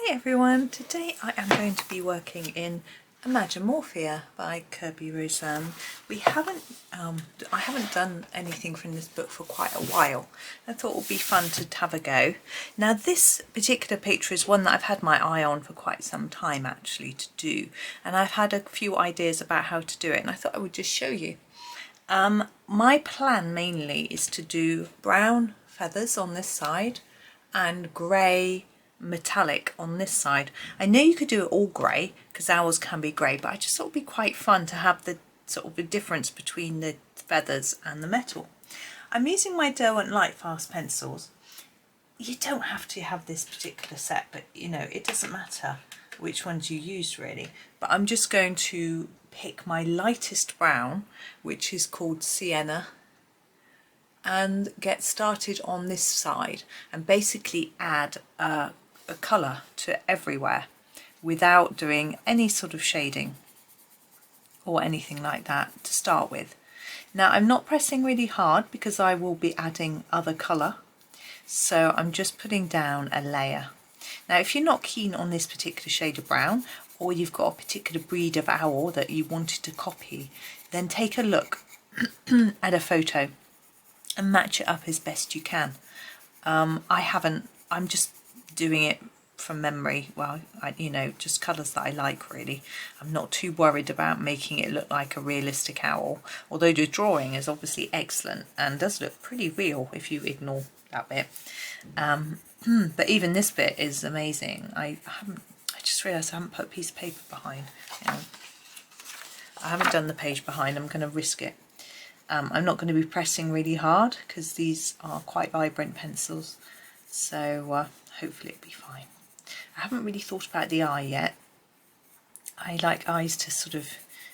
Hi everyone, today I am going to be working in Imagimorphia by Kerby Rosanes. I haven't done anything from this book for quite a while. I thought it would be fun to have a go. Now this particular picture is one that I've had my eye on for quite some time actually to do, and I've had a few ideas about how to do it, and I thought I would just show you. My plan mainly is to do brown feathers on this side and grey metallic on this side. I know you could do it all grey because owls can be grey, but I just thought it would be quite fun to have the sort of a difference between the feathers and the metal. I'm using my Derwent Lightfast pencils. You don't have to have this particular set, but you know, it doesn't matter which ones you use really. But I'm just going to pick my lightest brown, which is called Sienna, and get started on this side and basically add a colour to everywhere without doing any sort of shading or anything like that to start with. Now I'm not pressing really hard because I will be adding other colour, so I'm just putting down a layer. Now if you're not keen on this particular shade of brown, or you've got a particular breed of owl that you wanted to copy, then take a look at a photo and match it up as best you can. I'm just doing it from memory. Well, you know, just colours that I like really. I'm not too worried about making it look like a realistic owl, although the drawing is obviously excellent and does look pretty real if you ignore that bit. But even this bit is amazing. I just realised I haven't put a piece of paper behind. I haven't done the page behind, I'm going to risk it. I'm not going to be pressing really hard because these are quite vibrant pencils, so hopefully it'll be fine. I haven't really thought about the eye yet. I like eyes to sort of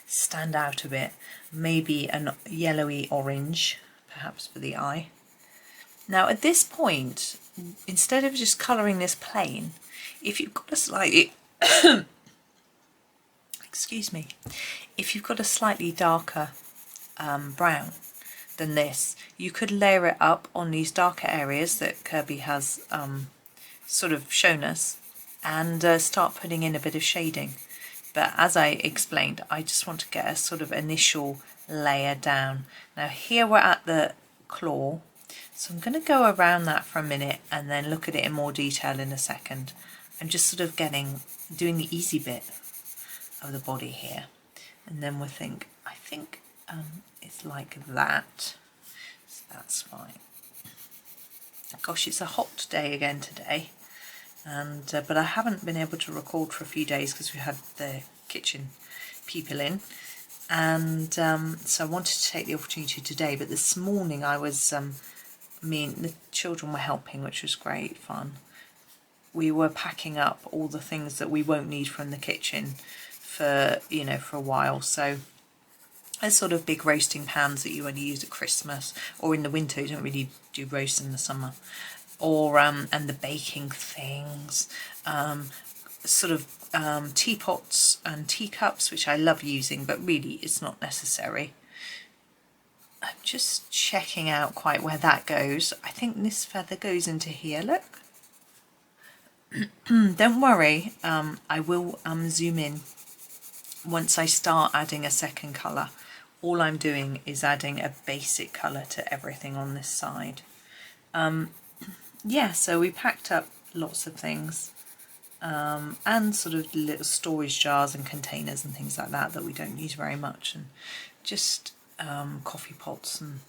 stand out a bit, maybe a yellowy orange perhaps for the eye. Now at this point, instead of just colouring this plain, if you've got a slightly excuse me, if you've got a slightly darker brown than this, you could layer it up on these darker areas that Kerby has sort of shown us and start putting in a bit of shading. But as I explained, I just want to get a sort of initial layer down. Now here we're at the claw, so I'm going to go around that for a minute and then look at it in more detail in a second. I'm just sort of doing the easy bit of the body here, and then I think it's like that, so that's fine. Gosh, it's a hot day again today, and but I haven't been able to record for a few days because we had the kitchen people in, and so I wanted to take the opportunity today. But this morning I was the children were helping, which was great fun. We were packing up all the things that we won't need from the kitchen for a while. So there's sort of big roasting pans that you only use at Christmas or in the winter. You don't really do roast in the summer. Or and the baking things, teapots and teacups, which I love using, but really it's not necessary. I'm just checking out quite where that goes. I think this feather goes into here, look. Don't worry, I will zoom in once I start adding a second colour. All I'm doing is adding a basic colour to everything on this side. Yeah, so we packed up lots of things and sort of little storage jars and containers and things like that we don't use very much, and just coffee pots and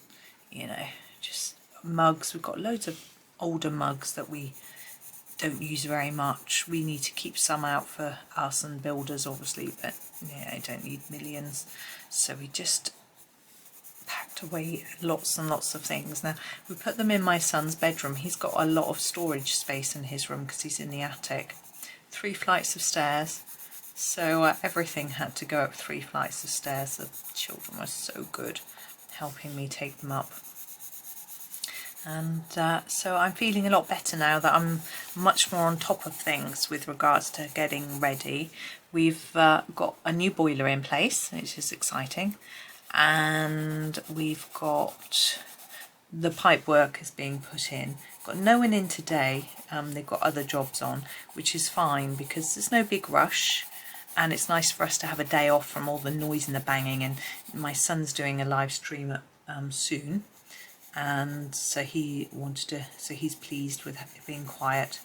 just mugs. We've got loads of older mugs that we don't use very much. We need to keep some out for us and builders obviously, but yeah, I don't need millions, so we just packed away lots and lots of things. Now we put them in my son's bedroom. He's got a lot of storage space in his room because he's in the attic. 3 flights of stairs, so everything had to go up 3 flights of stairs. The children were so good helping me take them up. And so I'm feeling a lot better now that I'm much more on top of things with regards to getting ready. We've got a new boiler in place, which is exciting, and we've got the pipe work is being put in. Got no one in today. They've got other jobs on, which is fine because there's no big rush, and it's nice for us to have a day off from all the noise and the banging. And my son's doing a live stream soon, and so he wanted to, so he's pleased with it being quiet,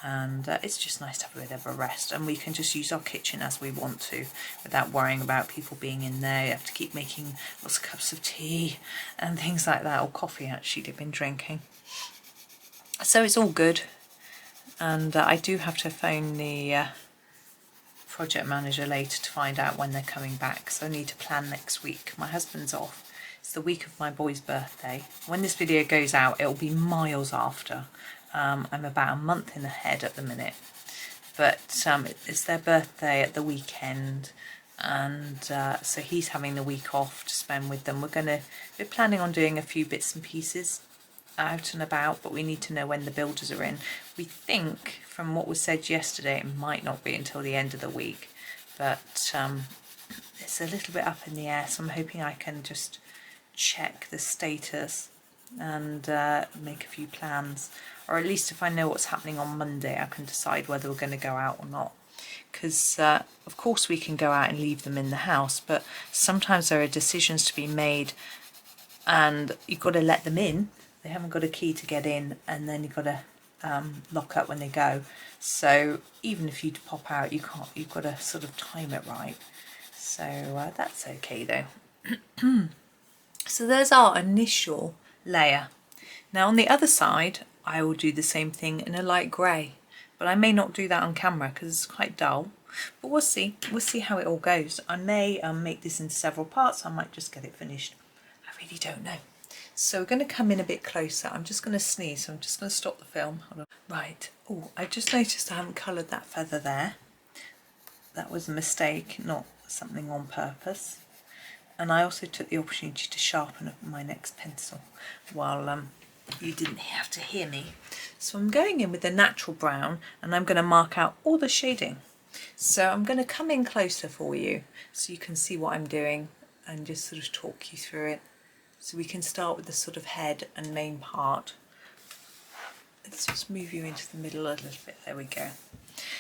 and it's just nice to have a bit of a rest, and we can just use our kitchen as we want to without worrying about people being in there. You have to keep making lots of cups of tea and things like that, or coffee actually they've been drinking. So it's all good, and I do have to phone the project manager later to find out when they're coming back, so I need to plan next week. My husband's off. It's the week of my boy's birthday. When this video goes out, it'll be miles after. I'm about a month in ahead at the minute, but it's their birthday at the weekend, and so he's having the week off to spend with them. We're planning on doing a few bits and pieces out and about, but we need to know when the builders are in. We think from what was said yesterday it might not be until the end of the week, but it's a little bit up in the air, so I'm hoping I can just check the status and make a few plans, or at least if I know what's happening on Monday I can decide whether we're going to go out or not, because of course we can go out and leave them in the house, but sometimes there are decisions to be made and you've got to let them in. They haven't got a key to get in, and then you've got to lock up when they go. So even if you pop out, you can't. You've got to sort of time it right. So that's okay though. So there's our initial layer. Now on the other side, I will do the same thing in a light grey, but I may not do that on camera because it's quite dull. But we'll see. We'll see how it all goes. I may make this in several parts. I might just get it finished. I really don't know. So we're going to come in a bit closer. I'm just going to sneeze, so I'm just going to stop the film. Hold on. Right. Oh, I just noticed I haven't coloured that feather there. That was a mistake, not something on purpose. And I also took the opportunity to sharpen up my next pencil while you didn't have to hear me. So I'm going in with a natural brown, and I'm going to mark out all the shading. So I'm going to come in closer for you so you can see what I'm doing and just sort of talk you through it. So we can start with the sort of head and main part. Let's just move you into the middle a little bit. There we go.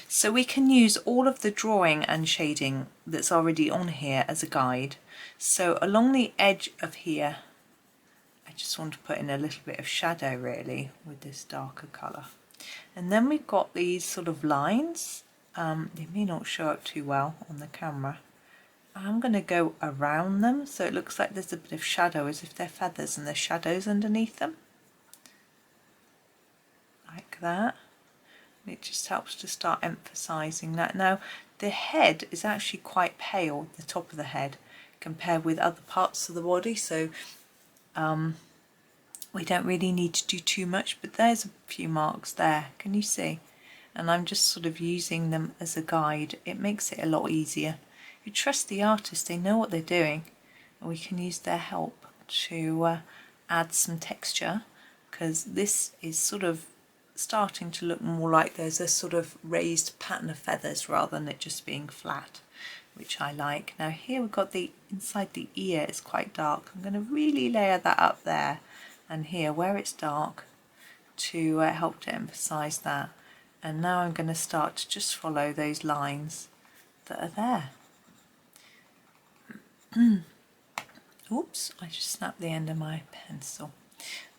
So we can use all of the drawing and shading that's already on here as a guide. So along the edge of here, I just want to put in a little bit of shadow really with this darker colour. And then we've got these sort of lines. They may not show up too well on the camera. I'm going to go around them so it looks like there's a bit of shadow, as if they're feathers and there's shadows underneath them. Like that. It just helps to start emphasising that. Now the head is actually quite pale, the top of the head, compared with other parts of the body, so we don't really need to do too much, but there's a few marks there, can you see? And I'm just sort of using them as a guide. It makes it a lot easier. You trust the artist, they know what they're doing, and we can use their help to add some texture, because this is sort of starting to look more like there's a sort of raised pattern of feathers rather than it just being flat, which I like. Now here we've got the inside the ear is quite dark. I'm going to really layer that up there and here where it's dark to help to emphasize that. And now I'm going to start to just follow those lines that are there. Oops, I just snapped the end of my pencil.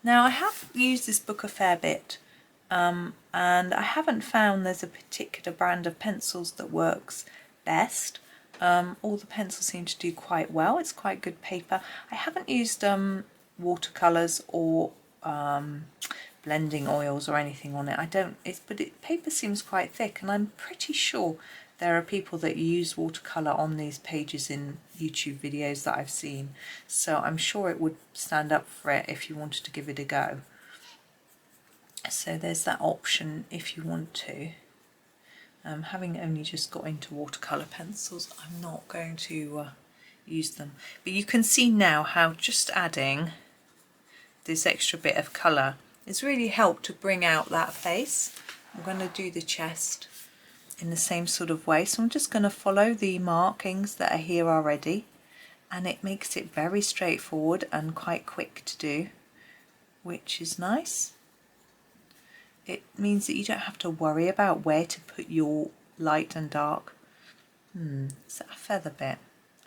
Now I have used this book a fair bit, and I haven't found there's a particular brand of pencils that works best. All the pencils seem to do quite well. It's quite good paper. I haven't used watercolours or blending oils or anything on it. Paper seems quite thick, and I'm pretty sure there are people that use watercolour on these pages in YouTube videos that I've seen, so I'm sure it would stand up for it if you wanted to give it a go. So there's that option if you want to. Having only just got into watercolour pencils, I'm not going to use them, but you can see now how just adding this extra bit of colour has really helped to bring out that face. I'm going to do the chest in the same sort of way, so I'm just going to follow the markings that are here already, and it makes it very straightforward and quite quick to do, which is nice. it means that you don't have to worry about where to put your light and dark. Is that a feather bit?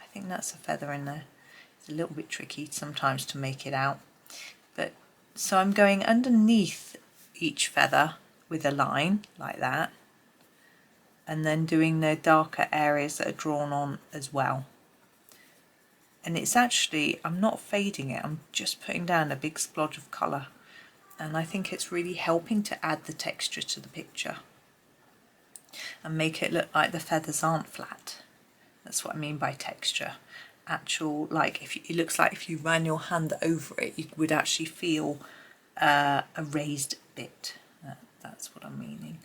I think that's a feather in there. It's a little bit tricky sometimes to make it out. But so I'm going underneath each feather with a line like that, and then doing the darker areas that are drawn on as well. And it's actually, I'm not fading it, I'm just putting down a big splodge of colour, and I think it's really helping to add the texture to the picture and make it look like the feathers aren't flat. That's what I mean by texture. Actual, like it looks like if you ran your hand over it, you would actually feel a raised bit. That's what I'm meaning.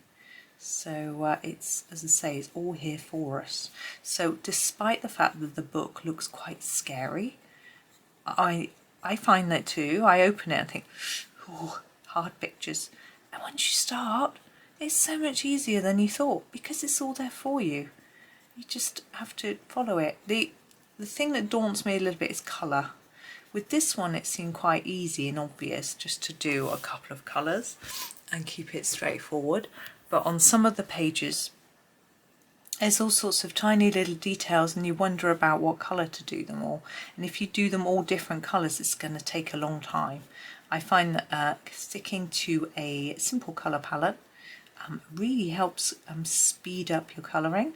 So it's, as I say, it's all here for us. So despite the fact that the book looks quite scary, I find that too. I open it and think, oh, hard pictures. And once you start, it's so much easier than you thought because it's all there for you. You just have to follow it. The thing that daunts me a little bit is colour. With this one it seemed quite easy and obvious just to do a couple of colours and keep it straightforward. But on some of the pages there's all sorts of tiny little details and you wonder about what colour to do them all. And if you do them all different colours it's going to take a long time. I find that sticking to a simple colour palette really helps speed up your colouring.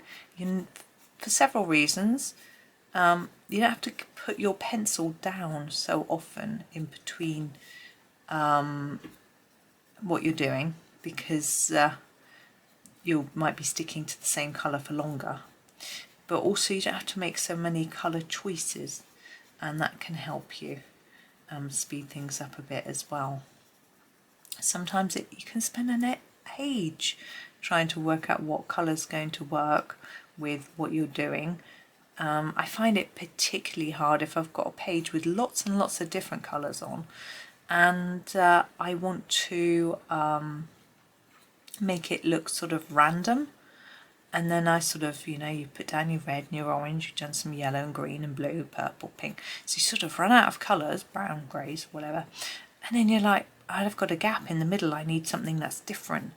For several reasons. You don't have to put your pencil down so often in between what you're doing, because you might be sticking to the same colour for longer. But also you don't have to make so many colour choices, and that can help you speed things up a bit as well. Sometimes you can spend an age trying to work out what colour's going to work with what you're doing. I find it particularly hard if I've got a page with lots and lots of different colours on, and I want to make it look sort of random, and then I sort of, you put down your red and your orange, you've done some yellow and green and blue, purple, pink, so you sort of run out of colours, brown, greys, whatever, and then you're like, I've got a gap in the middle, I need something that's different.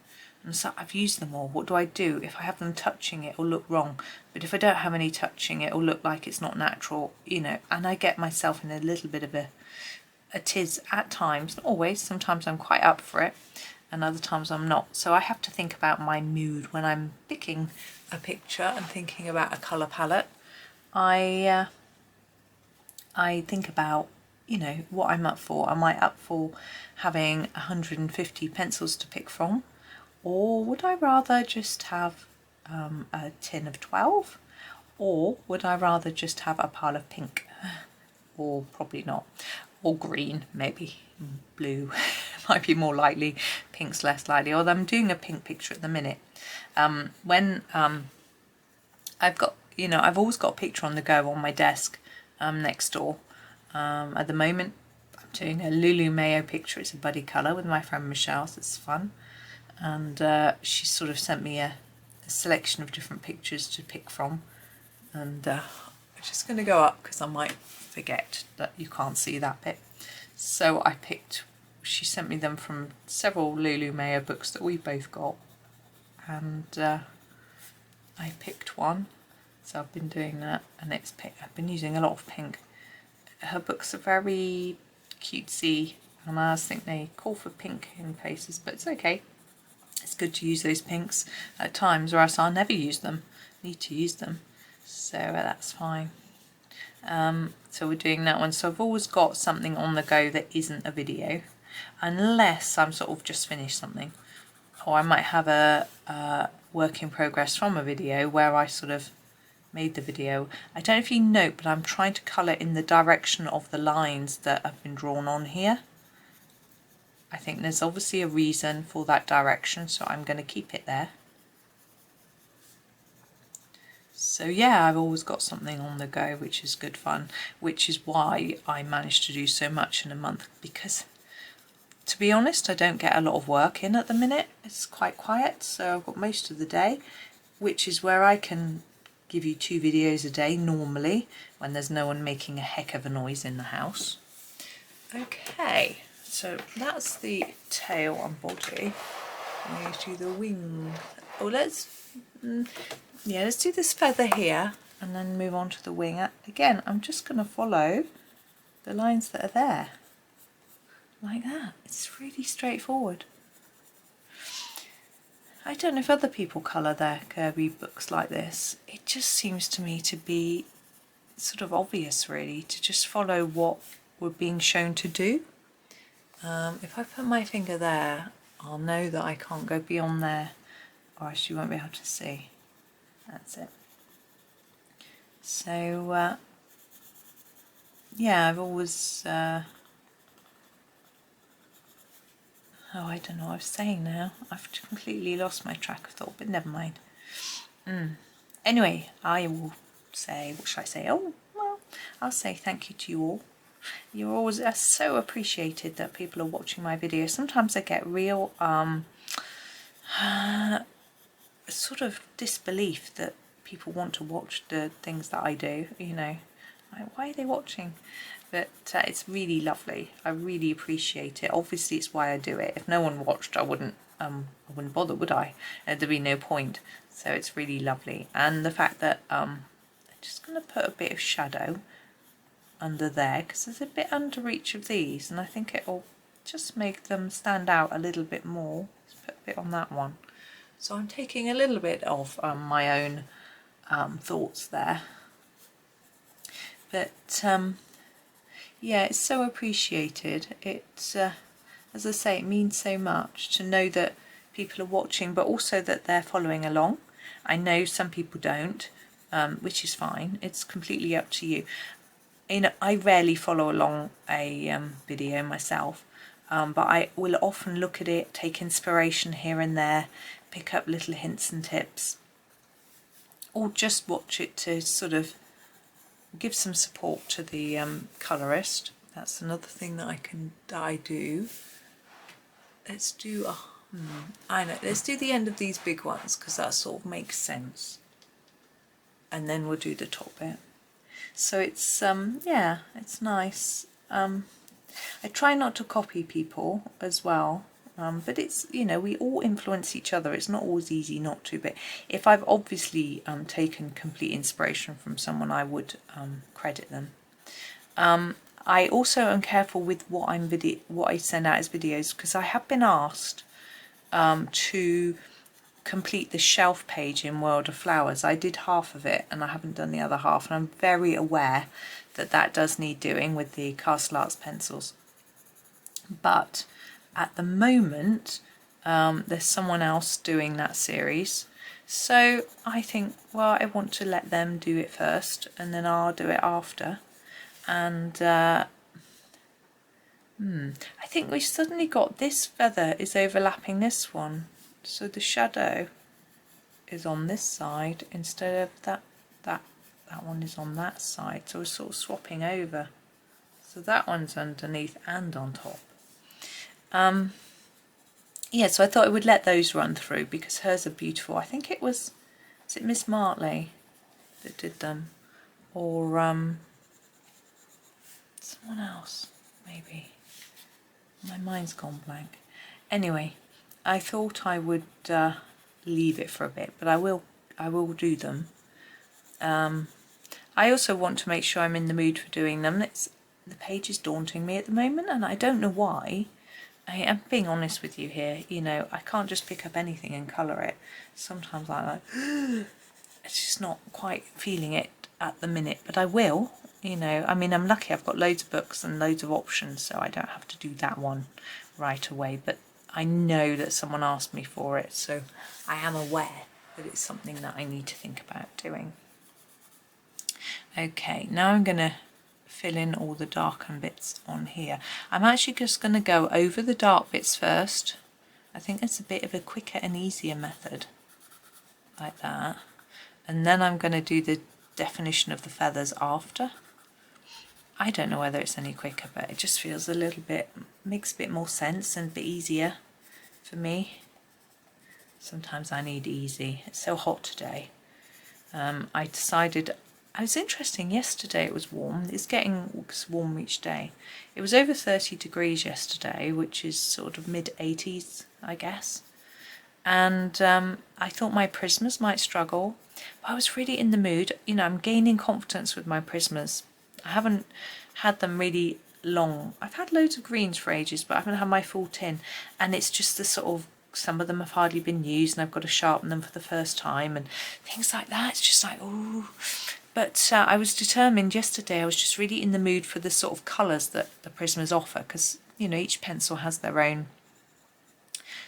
And so I've used them all. What do I do? If I have them touching, it will look wrong. But if I don't have any touching, it will look like it's not natural, and I get myself in a little bit of a tiz at times. Not always. Sometimes I'm quite up for it and other times I'm not. So I have to think about my mood when I'm picking a picture and thinking about a colour palette. I think about, what I'm up for. Am I up for having 150 pencils to pick from? Or would I rather just have a tin of 12? Or would I rather just have a pile of pink? Or probably not. Or green, maybe. Blue might be more likely. Pink's less likely. Although I'm doing a pink picture at the minute. When I've got, I've always got a picture on the go on my desk next door. At the moment, I'm doing a Lulu Mayo picture. It's a buddy colour with my friend Michelle, so it's fun. And she sort of sent me a selection of different pictures to pick from, and I'm just going to go up because I might forget that you can't see that bit. So she sent me them from several Lulu Mayo books that we both got, and I picked one, so I've been doing that, and it's pink. I've been using a lot of pink. Her books are very cutesy, and I think they call for pink in places, but it's okay. It's good to use those pinks at times, or else I'll never use them. Need to use them, so that's fine. So we're doing that one. So I've always got something on the go that isn't a video, unless I'm sort of just finished something, or I might have a work in progress from a video where I sort of made the video. I don't know if you note, but I'm trying to colour in the direction of the lines that have been drawn on here. I think there's obviously a reason for that direction, so I'm going to keep it there. So yeah, I've always got something on the go, which is good fun, which is why I managed to do so much in a month, because to be honest, I don't get a lot of work in at the minute. It's quite quiet, so I've got most of the day, which is where I can give you 2 videos a day normally, when there's no one making a heck of a noise in the house. Okay. So that's the tail and body. let's do the wing. Oh, let's do this feather here and then move on to the wing. Again, I'm just going to follow the lines that are there, like that. It's really straightforward. I don't know if other people colour their Kerby books like this. It just seems to me to be sort of obvious, really, to just follow what we're being shown to do. If I put my finger there, I'll know that I can't go beyond there, or else you won't be able to see. That's it. So yeah, I've always oh, I don't know what I was saying now. I've completely lost my track of thought, but never mind. Anyway, I will say, what should I say? Oh, well, I'll say thank you to you all. You're always so appreciated that people are watching my videos. Sometimes I get real sort of disbelief that people want to watch the things that I do, you know. Like, why are they watching? But it's really lovely. I really appreciate it. Obviously, it's why I do it. If no one watched, I wouldn't bother, would I? There'd be no point. So it's really lovely. And the fact that I'm just going to put a bit of shadow under there, because there's a bit under each of these, and I think it'll just make them stand out a little bit more. Let's put a bit on that one. So I'm taking a little bit of my own thoughts there. But yeah, it's so appreciated. It's as I say, it means so much to know that people are watching, but also that they're following along. I know some people don't, which is fine. It's completely up to you. You know, I rarely follow along a video myself, but I will often look at it, take inspiration here and there, pick up little hints and tips, or just watch it to sort of give some support to the colourist. That's another thing that I do. Let's do I know. Let's do the end of these big ones, because that sort of makes sense, and then we'll do the top bit. So it's yeah, it's nice. I try not to copy people as well, but it's, you know, we all influence each other. It's not always easy not to, but if I've obviously taken complete inspiration from someone, I would credit them. I also am careful with what I send out as videos, because I have been asked to complete the shelf page in World of Flowers. I did half of it and I haven't done the other half, and I'm very aware that that does need doing with the Castle Arts pencils. But at the moment there's someone else doing that series, so I think, well, I want to let them do it first and then I'll do it after. And I think we've suddenly got this feather is overlapping this one, so the shadow is on this side instead of that one is on that side, so we're sort of swapping over. So that one's underneath and on top. Yeah, so I thought I would let those run through because hers are beautiful. I think it was it Miss Martley that did them, or someone else maybe. My mind's gone blank. Anyway, I thought I would leave it for a bit, but I will do them. I also want to make sure I'm in the mood for doing them. The page is daunting me at the moment, and I don't know why. I am being honest with you here. You know, I can't just pick up anything and colour it. Sometimes I'm like, it's just not quite feeling it at the minute, but I will. You know, I mean, I'm lucky I've got loads of books and loads of options, so I don't have to do that one right away, but I know that someone asked me for it, so I am aware that it's something that I need to think about doing. Okay, now I'm going to fill in all the darken bits on here. I'm actually just going to go over the dark bits first. I think it's a bit of a quicker and easier method, like that. And then I'm going to do the definition of the feathers after. I don't know whether it's any quicker, but it just feels a little bit, makes a bit more sense and a bit easier for me. Sometimes I need easy. It's so hot today. I decided, it was interesting, yesterday it was warm. It's getting warm each day. It was over 30 degrees yesterday, which is sort of mid-80s, I guess. and I thought my Prismas might struggle, but I was really in the mood. You know, I'm gaining confidence with my Prismas. I haven't had them really long. I've had loads of greens for ages, but I haven't had my full tin, and it's just the sort of, some of them have hardly been used and I've got to sharpen them for the first time and things like that. It's just like, oh. But I was determined yesterday. I was just really in the mood for the sort of colours that the Prismas offer, because, you know, each pencil has their own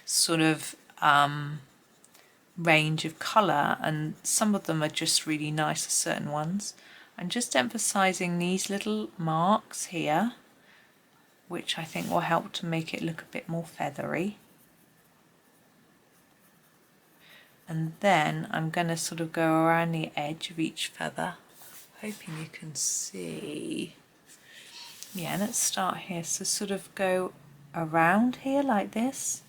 sort of range of colour, and some of them are just really nice, certain ones. I'm just emphasising these little marks here, which I think will help to make it look a bit more feathery. And then I'm going to sort of go around the edge of each feather, hoping you can see. Yeah, let's start here. So sort of go around here like this.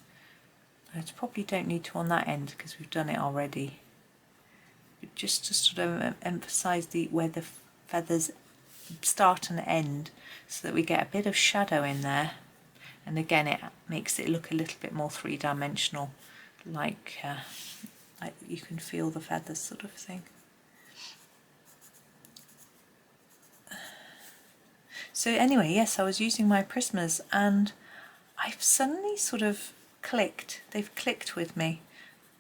I probably don't need to on that end because we've done it already. But just to sort of emphasise where the feathers start and end, so that we get a bit of shadow in there. And again, it makes it look a little bit more three-dimensional, like you can feel the feathers sort of thing. So anyway, yes, I was using my Prismas and I've suddenly sort of clicked. They've clicked with me.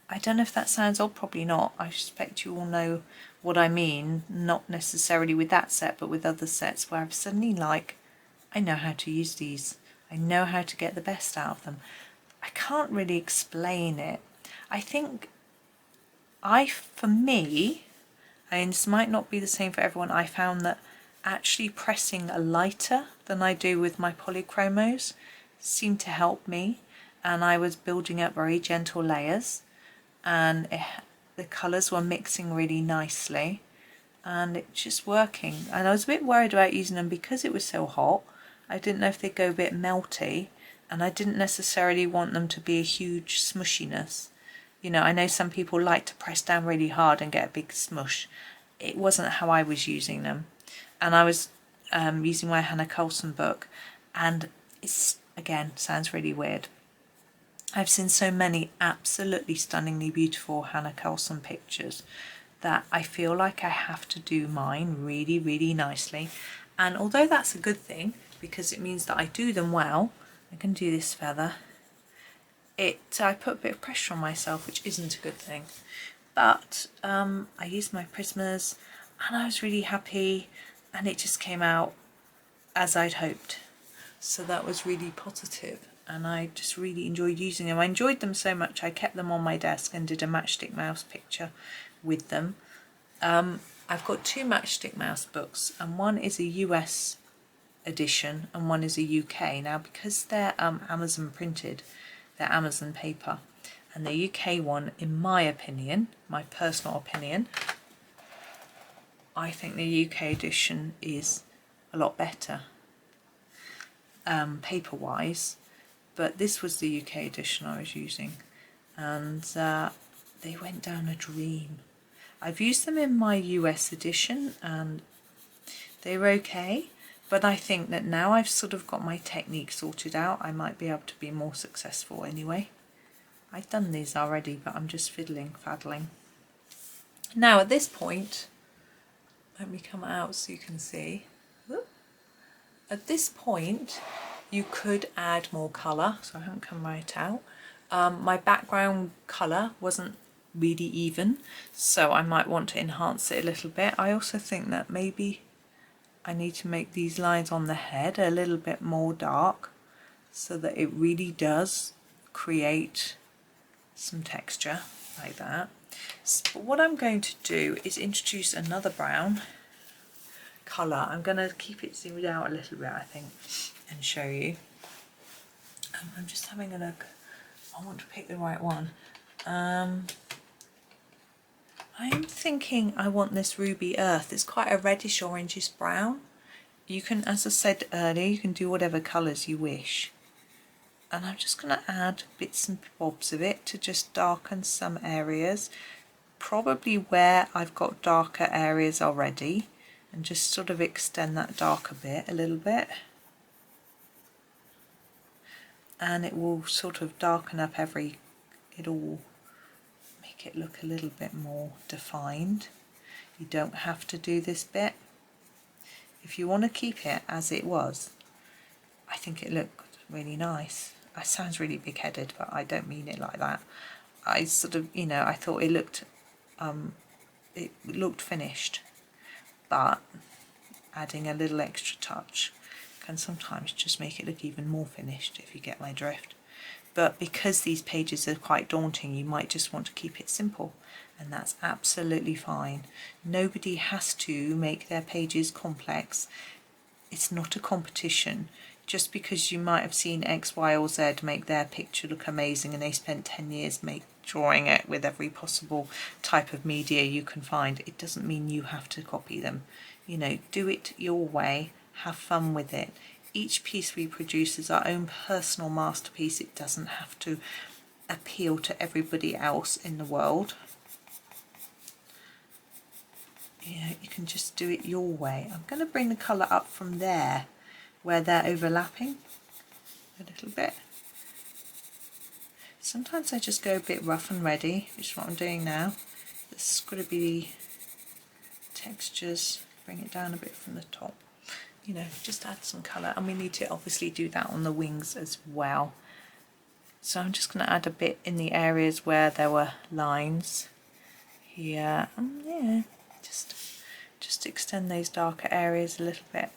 I don't know if that sounds odd, probably not. I suspect you all know what I mean, not necessarily with that set, but with other sets where I've suddenly like, I know how to use these. I know how to get the best out of them. I can't really explain it. I think for me, and this might not be the same for everyone, I found that actually pressing a lighter than I do with my polychromos seemed to help me, and I was building up very gentle layers, and the colours were mixing really nicely, and it's just working. And I was a bit worried about using them because it was so hot. I didn't know if they'd go a bit melty, and I didn't necessarily want them to be a huge smushiness. You know, I know some people like to press down really hard and get a big smush. It wasn't how I was using them. And I was using my Hannah Coulson book, and it's, again, sounds really weird. I've seen so many absolutely stunningly beautiful Hannah Coulson pictures that I feel like I have to do mine really, really nicely. And although that's a good thing, because it means that I do them well, I can do this feather. I put a bit of pressure on myself, which isn't a good thing. But I used my Prismas and I was really happy, and it just came out as I'd hoped. So that was really positive, and I just really enjoyed using them. I enjoyed them so much I kept them on my desk and did a Matchstick Mouse picture with them. I've got two Matchstick Mouse books, and one is a US edition and one is a UK. Now, because they're Amazon printed, they're Amazon paper, and the UK one, in my opinion, my personal opinion, I think the UK edition is a lot better paper wise, but this was the UK edition I was using, and they went down a dream. I've used them in my US edition and they were okay, but I think that now I've sort of got my technique sorted out, I might be able to be more successful anyway. I've done these already, but I'm just faddling. Now at this point, let me come out so you can see. At this point, you could add more colour, so I haven't come right out. My background colour wasn't really even, so I might want to enhance it a little bit. I also think that maybe I need to make these lines on the head a little bit more dark, so that it really does create some texture like that. So what I'm going to do is introduce another brown colour. I'm going to keep it zoomed out a little bit, I think, and show you. I'm just having a look. I want to pick the right one. I'm thinking I want this Ruby Earth. It's quite a reddish orangish brown. You can, as I said earlier, you can do whatever colours you wish. And I'm just going to add bits and bobs of it to just darken some areas, probably where I've got darker areas already, and just sort of extend that darker bit a little bit. And it will sort of darken up it all make it look a little bit more defined. You don't have to do this bit. If you want to keep it as it was, I think it looked really nice. It sounds really big-headed, but I don't mean it like that. I sort of, you know, I thought it looked finished, but adding a little extra touch can sometimes just make it look even more finished, if you get my drift. But because these pages are quite daunting, you might just want to keep it simple, and that's absolutely fine. Nobody has to make their pages complex. It's not a competition. Just because you might have seen X, Y or Z make their picture look amazing and they spent 10 years drawing it with every possible type of media you can find, it doesn't mean you have to copy them. You know, do it your way, have fun with it. Each piece we produce is our own personal masterpiece. It doesn't have to appeal to everybody else in the world. You know, you can just do it your way. I'm going to bring the colour up from there where they're overlapping a little bit. Sometimes I just go a bit rough and ready, which is what I'm doing now. This is going to be textures, bring it down a bit from the top. You know, just add some colour, and we need to obviously do that on the wings as well. So I'm just going to add a bit in the areas where there were lines here, and yeah, just extend those darker areas a little bit.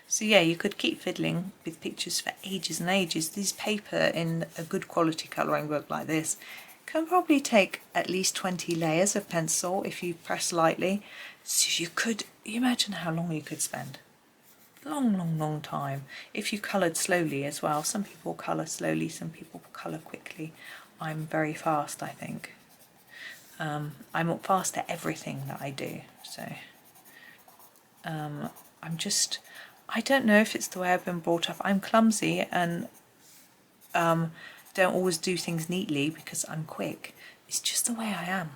So yeah, you could keep fiddling with pictures for ages and ages. This paper in a good quality colouring book like this can probably take at least 20 layers of pencil if you press lightly. So you imagine how long you could spend. Long time. If you coloured slowly as well. Some people colour slowly, some people colour quickly. I'm very fast, I think. I'm fast at everything that I do. So I don't know if it's the way I've been brought up. I'm clumsy and don't always do things neatly because I'm quick. It's just the way I am.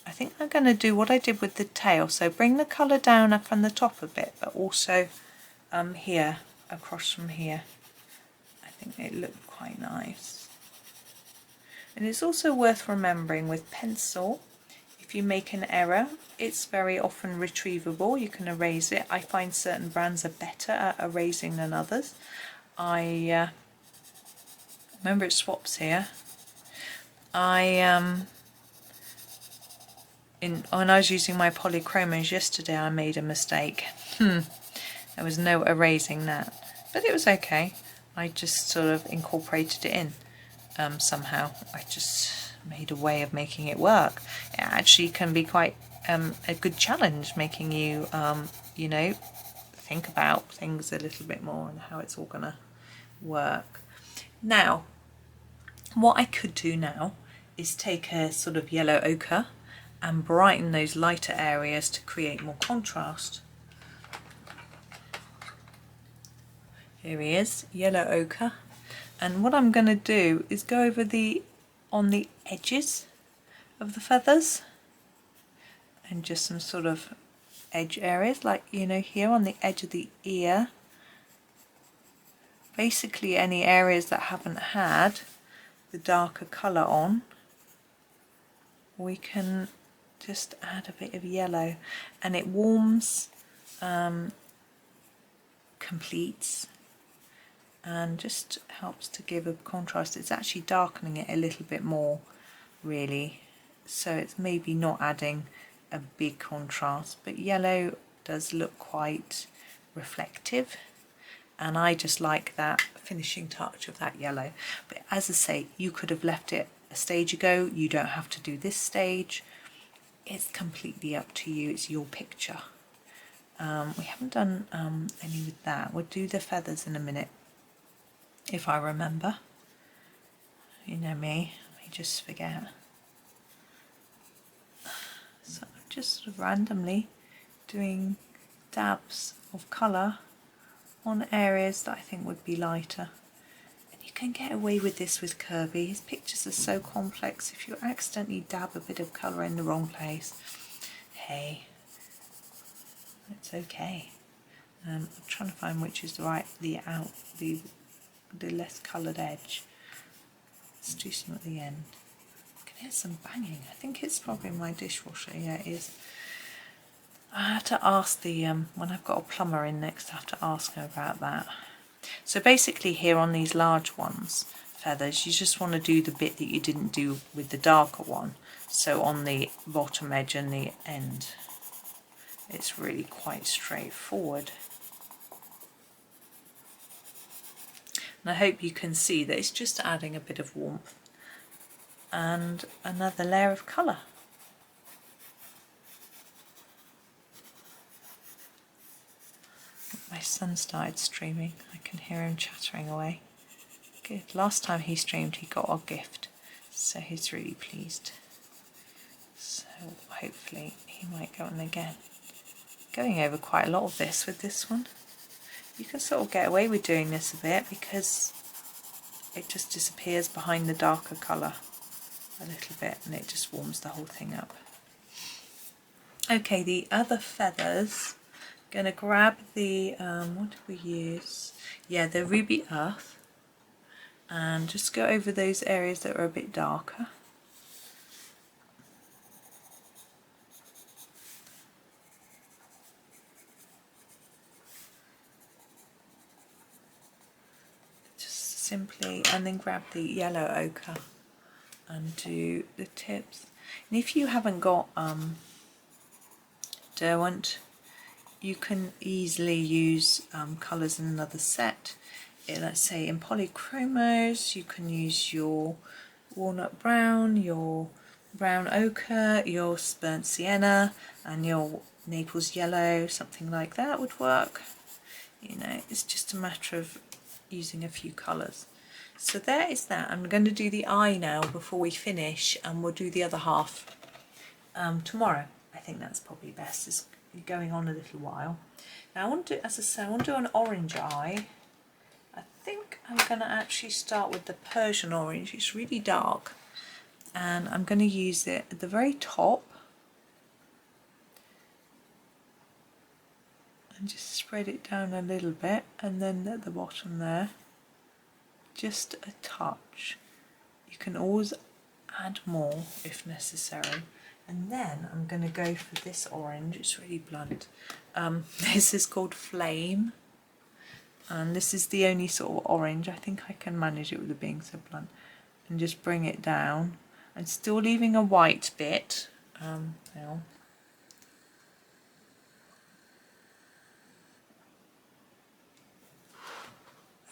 I think I'm going to do what I did with the tail. So bring the colour down up from the top a bit, but also here, across from here. I think it looked quite nice. And it's also worth remembering with pencil, if you make an error, it's very often retrievable. You can erase it. I find certain brands are better at erasing than others. I remember it swaps here. When I was using my polychromos yesterday, I made a mistake. There was no erasing that, but it was okay. I just sort of incorporated it in somehow. I just made a way of making it work. It actually can be quite a good challenge, making you, you know, think about things a little bit more and how it's all gonna work. Now, what I could do now is take a sort of yellow ochre and brighten those lighter areas to create more contrast. Here he is, yellow ochre. And what I'm going to do is go over on the edges of the feathers and just some sort of edge areas, like, you know, here on the edge of the ear. Basically any areas that haven't had the darker colour on, we can just add a bit of yellow, and it warms, completes, and just helps to give a contrast. It's actually darkening it a little bit more, really, so it's maybe not adding a big contrast, but yellow does look quite reflective, and I just like that finishing touch of that yellow. But as I say, you could have left it a stage ago. You don't have to do this stage. It's completely up to you. It's your picture. We haven't done any with that. We'll do the feathers in a minute, if I remember. You know me, I just forget. So I'm just sort of randomly doing dabs of colour on areas that I think would be lighter. And you can get away with this with Kerby. His pictures are so complex. If you accidentally dab a bit of colour in the wrong place, hey, it's okay. I'm trying to find which is the less coloured edge. Let's do some at the end. I can hear some banging. I think it's probably my dishwasher. Yeah, it is. I have to ask when I've got a plumber in next, I have to ask her about that. So basically here on these large ones, feathers, you just want to do the bit that you didn't do with the darker one. So on the bottom edge and the end, it's really quite straightforward. And I hope you can see that it's just adding a bit of warmth and another layer of colour. My son started streaming. I can hear him chattering away. Good. Last time he streamed he got our gift, so he's really pleased. So hopefully he might go on again. Going over quite a lot of this with this one. You can sort of get away with doing this a bit because it just disappears behind the darker colour a little bit and it just warms the whole thing up. Okay, the other feathers. Going to grab the, what did we use? Yeah, the Ruby Earth, and just go over those areas that are a bit darker. Just simply, and then grab the yellow ochre and do the tips. And if you haven't got Derwent, you can easily use colours in another set. Let's say in polychromos, you can use your walnut brown, your brown ochre, your burnt sienna, and your Naples yellow, something like that would work. You know, it's just a matter of using a few colours. So there is that. I'm going to do the eye now before we finish, and we'll do the other half tomorrow. I think that's probably best. It's going on a little while. Now I want to do, as I say, I want to do an orange eye. I think I'm going to actually start with the Persian orange. It's really dark, and I'm going to use it at the very top and just spread it down a little bit, and then at the bottom there just a touch. You can always add more if necessary. And then I'm going to go for this orange. It's really blunt. This is called Flame, and this is the only sort of orange. I think I can manage it with it being so blunt, and just bring it down and still leaving a white bit. Now.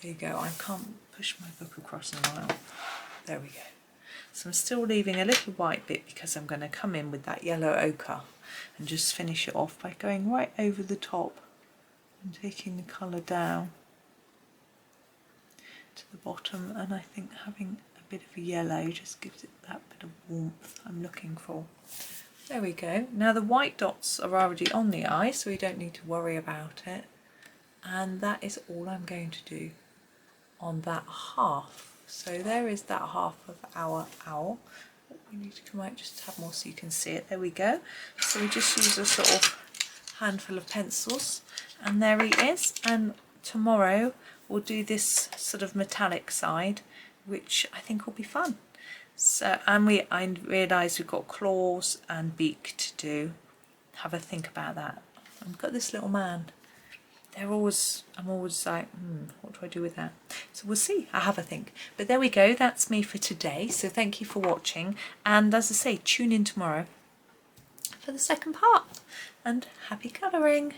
There you go. I can't push my book across in a while. There we go. So I'm still leaving a little white bit because I'm going to come in with that yellow ochre and just finish it off by going right over the top and taking the colour down to the bottom, and I think having a bit of a yellow just gives it that bit of warmth I'm looking for. There we go. Now the white dots are already on the eye, so we don't need to worry about it, and that is all I'm going to do on that half. So there is that half of our owl. We need to come out just to have more so you can see it. There we go. So we just use a sort of handful of pencils, and there he is. And tomorrow we'll do this sort of metallic side, which I think will be fun. So, and I realise we've got claws and beak to do. Have a think about that. I've got this little man. I'm always like, what do I do with that? So we'll see. I'll have a think. But there we go. That's me for today. So thank you for watching. And as I say, tune in tomorrow for the second part. And happy colouring.